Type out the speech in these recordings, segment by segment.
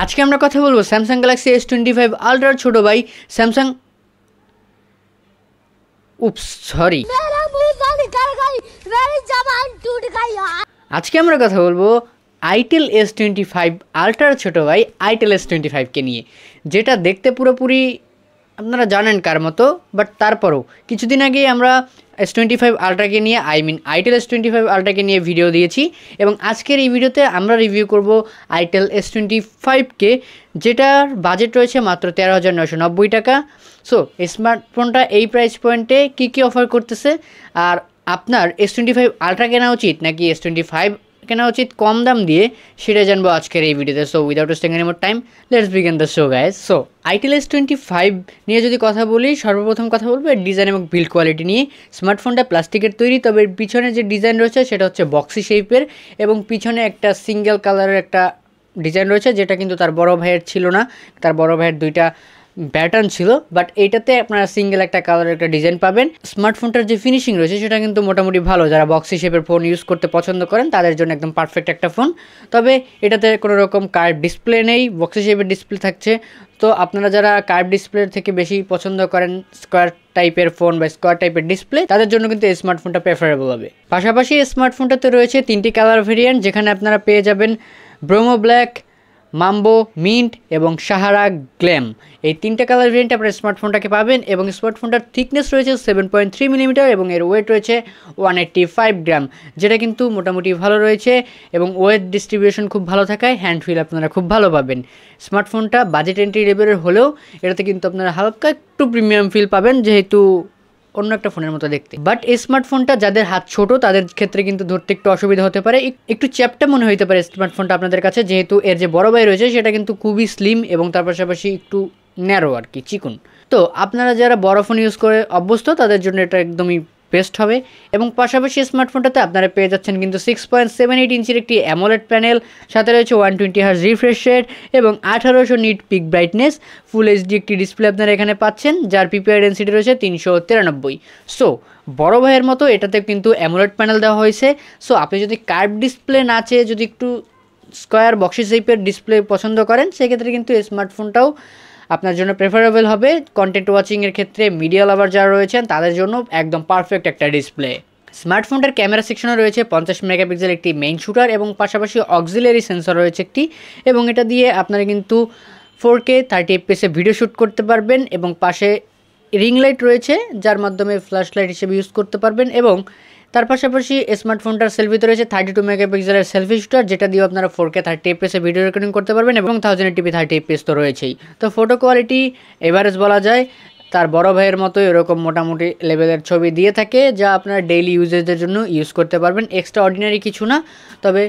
আজকে আমরা কথা বলবো স্যামসাং গ্যালাক্সি S25 আলট্রার ছোট ভাই স্যামসাং আজকে আমরা কথা বলবো আইটেল S25 আলট্রার ছোট ভাই আইটেল S25 কে নিয়ে, যেটা দেখতে পুরোপুরি আপনারা জানেন কার মতো, বাট তারপরও কিছুদিন আগে আমরা S25 আলট্রাকে নিয়ে আইটেল S25 আলট্রাকে নিয়ে ভিডিও দিয়েছি এবং আজকের এই ভিডিওতে আমরা রিভিউ করব আইটেল S25কে, যেটার বাজেট রয়েছে মাত্র 13,990 টাকা। সো স্মার্টফোনটা এই প্রাইস পয়েন্টে কী অফার করতেছে, আর আপনার S25 আলট্রা কেনা উচিত নাকি S25 কেনা উচিত কম দাম দিয়ে, সেটা জানবো আজকের এই ভিডিওতে। So without wasting any more time, let's begin the show guys. So itel S25 নিয়ে যদি কথা বলি, সর্বপ্রথম কথা বলবো এর ডিজাইন এবং বিল্ড কোয়ালিটি নিয়ে। স্মার্টফোনটা প্লাস্টিকের তৈরি, তবে এর পিছনে যে ডিজাইন রয়েছে সেটা হচ্ছে বক্সি শেপের এবং পিছনে একটা সিঙ্গেল কালারের একটা ডিজাইন রয়েছে, যেটা কিন্তু তার বড় ভাইয়ের ছিল না। তার বড় ভাইয়ের দুইটা প্যাটার্ন ছিল, বাট এইটাতে আপনারা সিঙ্গেল একটা কালারের একটা ডিজাইন পাবেন। স্মার্টফোনটার যে ফিনিশিং রয়েছে সেটা কিন্তু মোটামুটি ভালো, যারা বক্সি শেপের ফোন ইউজ করতে পছন্দ করেন তাদের জন্য একদম পারফেক্ট একটা ফোন। তবে এটাতে কোনো রকম কার্ভ ডিসপ্লে নেই, বক্সি শেপের ডিসপ্লে থাকছে। তো আপনারা যারা কার্ভ ডিসপ্লের থেকে বেশি পছন্দ করেন স্কোয়ার টাইপের ফোন বা স্কোয়ার টাইপের ডিসপ্লে, তাদের জন্য কিন্তু এই স্মার্টফোনটা প্রেফারেবল হবে। পাশাপাশি স্মার্টফোনটাতে রয়েছে 3টি কালার ভেরিয়েন্ট, যেখানে আপনারা পেয়ে যাবেন ব্রোমো ব্ল্যাক, মাম্বো মিন্ট এবং সাহারা গ্ল্যাম। এই 3টে কালার ভেরিয়েন্টে আপনার স্মার্টফোনটাকে পাবেন এবং স্মার্টফোনটার থিকনেস রয়েছে 7.3 মিলিমিটার এবং এর ওয়েট রয়েছে 185 গ্রাম, যেটা কিন্তু মোটামুটি ভালো রয়েছে এবং ওয়েট ডিস্ট্রিবিউশন খুব ভালো থাকায় হ্যান্ড ফিল আপনারা খুব ভালো পাবেন। স্মার্টফোনটা বাজেট এন্ট্রি লেভেলের হলেও এটাতে কিন্তু আপনারা হালকা একটু প্রিমিয়াম ফিল পাবেন, যেহেতু অন্য একটা ফোনের মতো দেখতে। বাট এই স্মার্টফোনটা যাদের হাত ছোট তাদের ক্ষেত্রে কিন্তু ধরতে একটু অসুবিধা হতে পারে, একটু চ্যাপটা মনে হতে পারে স্মার্টফোনটা আপনাদের কাছে, যেহেতু এর যে বড় ভাই রয়েছে সেটা কিন্তু খুবই স্লিম এবং তার পাশাপাশি একটু ন্যারো আর কি, চিকন। তো আপনারা যারা বড় ফোন ইউজ করে অভ্যস্ত তাদের জন্য এটা একদমই বেস্ট হবে। এবং পাশাপাশি স্মার্টফোনটাতে আপনারা পেয়ে যাচ্ছেন কিন্তু 6.78 ইঞ্চির একটি অ্যামোলেড প্যানেল, সাথে রয়েছে 120 হার্জ রিফ্রেশ রেট এবং 1800 nit peak brightness, full HD একটি ডিসপ্লে আপনারা এখানে পাচ্ছেন, যার পিপিআই ডেনসিটি রয়েছে 393। সো বড় ভাইয়ের মতো এটাতে কিন্তু অ্যামোলেড প্যানেল দেওয়া হয়েছে। সো আপনি যদি কার্ভ ডিসপ্লে না চেয়ে যদি একটু স্কোয়ার বক্সি শেপের ডিসপ্লে পছন্দ করেন, সেক্ষেত্রে কিন্তু এই স্মার্টফোনটাও আপনার জন্য প্রেফারেবল হবে। কন্টেন্ট ওয়াচিংয়ের ক্ষেত্রে মিডিয়া লাভার যারা রয়েছেন তাদের জন্য একদম পারফেক্ট একটা ডিসপ্লে। স্মার্টফোনটার ক্যামেরা সেকশনে রয়েছে 50 মেগাপিক্সেল একটি মেইন শুটার এবং পাশাপাশি অক্সিলারি সেন্সর রয়েছে একটি, এবং এটা দিয়ে আপনারা কিন্তু 4K 30 fps ভিডিও শ্যুট করতে পারবেন এবং পাশে রিং লাইট রয়েছে যার মাধ্যমে ফ্ল্যাশ লাইট হিসেবে ইউজ করতে পারবেন। এবং তার পাশাপাশি স্মার্টফোনটার সেলফিতে রয়েছে 32 মেগাপিক্সেলের সেলফি শুটার, যেটা দিয়ে আপনারা 4K 30 fps ভিডিও রেকর্ডিং করতে পারবেন এবং 1080p 30 fps তো রয়েছেই। তো ফটো কোয়ালিটি এভারেজ বলা যায়, তার বড় ভাইয়ের মতো এরকম মোটামুটি লেভেলের ছবি দিয়ে থাকে, যা আপনারা ডেইলি ইউজেজের জন্য ইউজ করতে পারবেন। এক্সট্রা অর্ডিনারি কিছু না, তবে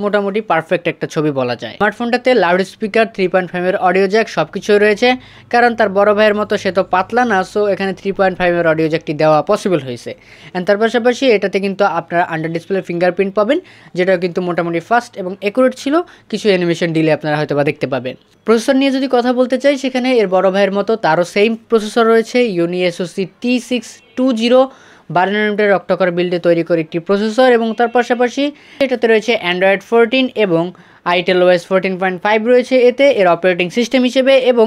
মোটামুটি পারফেক্ট একটা ছবি বলা যায়। স্মার্টফোনটাতে লাউড স্পিকার, 3.5 অডিও জ্যাক সব কিছুই রয়েছে, কারণ তার বড় ভাইয়ের মতো সে তো পাতলা না, সো এখানে 3.5 অডিও জ্যাকটি দেওয়া পসিবল হয়েছে। অ্যান্ড তার পাশাপাশি এটাতে কিন্তু আপনারা আন্ডার ডিসপ্লে ফিঙ্গারপ্রিন্ট পাবেন, যেটাও কিন্তু মোটামুটি ফাস্ট এবং অ্যাকুরেট ছিল। কিছু অ্যানিমেশন ডিলে আপনারা হয়তো বা দেখতে পাবেন। প্রসেসর নিয়ে যদি কথা বলতে চাই, সেখানে এর বড় ভাইয়ের মতো তারও সেম প্রসেসর রয়েছে, ইউনি SoC T620 12 nanometer অক্টাকোর বিল্ডে তৈরি করে একটি প্রসেসর, এবং তার পাশাপাশি এটাতে রয়েছে অ্যান্ড্রয়েড 14 এবং আইটেল OS 14.5 রয়েছে এতে এর অপারেটিং সিস্টেম হিসেবে। এবং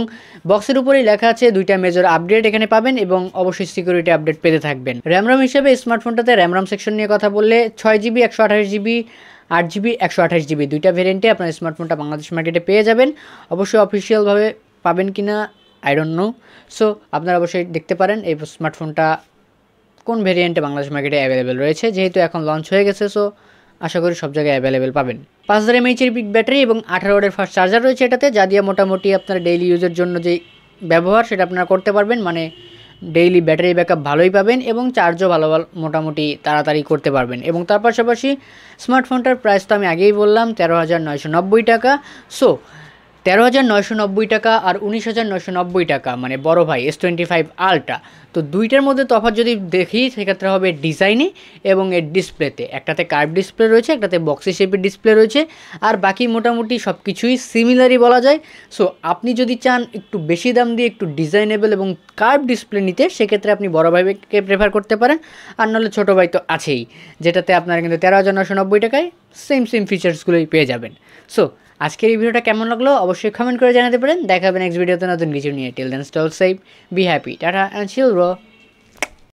বক্সের উপরেই লেখা আছে 2টা মেজর আপডেট এখানে পাবেন এবং অবশ্যই সিকিউরিটি আপডেট পেতে থাকবেন। র্যাম হিসেবে স্মার্টফোনটাতে র্যাম সেকশন নিয়ে কথা বললে 6GB 128GB 8GB 128GB 2টা ভেরিয়েন্টে আপনার স্মার্টফোনটা বাংলাদেশ মার্কেটে পেয়ে যাবেন। অবশ্যই অফিসিয়ালভাবে পাবেন কিনা আই ডোন্ট নো, সো আপনারা অবশ্যই দেখতে পারেন এই স্মার্টফোনটা কোন ভেরিয়েন্টে বাংলাদেশ মার্কেটে অ্যাভেলেবেল রয়েছে। যেহেতু এখন লঞ্চ হয়ে গেছে, সো আশা করি সব জায়গায় অ্যাভেলেবেল পাবেন। 5000 mAh বিগ ব্যাটারি এবং 18 ওয়াটের ফাস্ট চার্জার রয়েছে এটাতে, যা দিয়ে মোটামুটি আপনার ডেইলি ইউজের জন্য যে ব্যবহার সেটা আপনারা করতে পারবেন, মানে ডেইলি ব্যাটারি ব্যাকআপ ভালোই পাবেন এবং চার্জও ভালো মোটামুটি তাড়াতাড়ি করতে পারবেন। এবং তার পাশাপাশি স্মার্টফোনটার প্রাইস তো আমি আগেই বললাম 13,990 টাকা। সো 13,990 টাকা আর 19,990 টাকা, মানে বড় ভাই S25 আলট্রা। তো দুইটার মধ্যে তফাৎ যদি দেখি সেক্ষেত্রে হবে ডিজাইনে এবং এর ডিসপ্লেতে। একটাতে কার্ভ ডিসপ্লে রয়েছে, একটাতে বক্সি শেপের ডিসপ্লে রয়েছে, আর বাকি মোটামুটি সব কিছুই সিমিলারই বলা যায়। সো আপনি যদি চান একটু বেশি দাম দিয়ে একটু ডিজাইনেবল এবং কার্ভ ডিসপ্লে নিতে, সেক্ষেত্রে আপনি বড় ভাইকে প্রেফার করতে পারেন, আর নাহলে ছোটো ভাই তো আছেই, যেটাতে আপনারা কিন্তু 13,990 টাকায় সেম ফিচার্সগুলোই পেয়ে যাবেন। সো আজকের এই ভিডিওটা কেমন লাগলো অবশ্যই কমেন্ট করে জানাতে পারেন। দেখা হবে নেক্সট ভিডিওতে নতুন কিছু নিয়ে। Till then stay safe, be happy, tata and chill bro.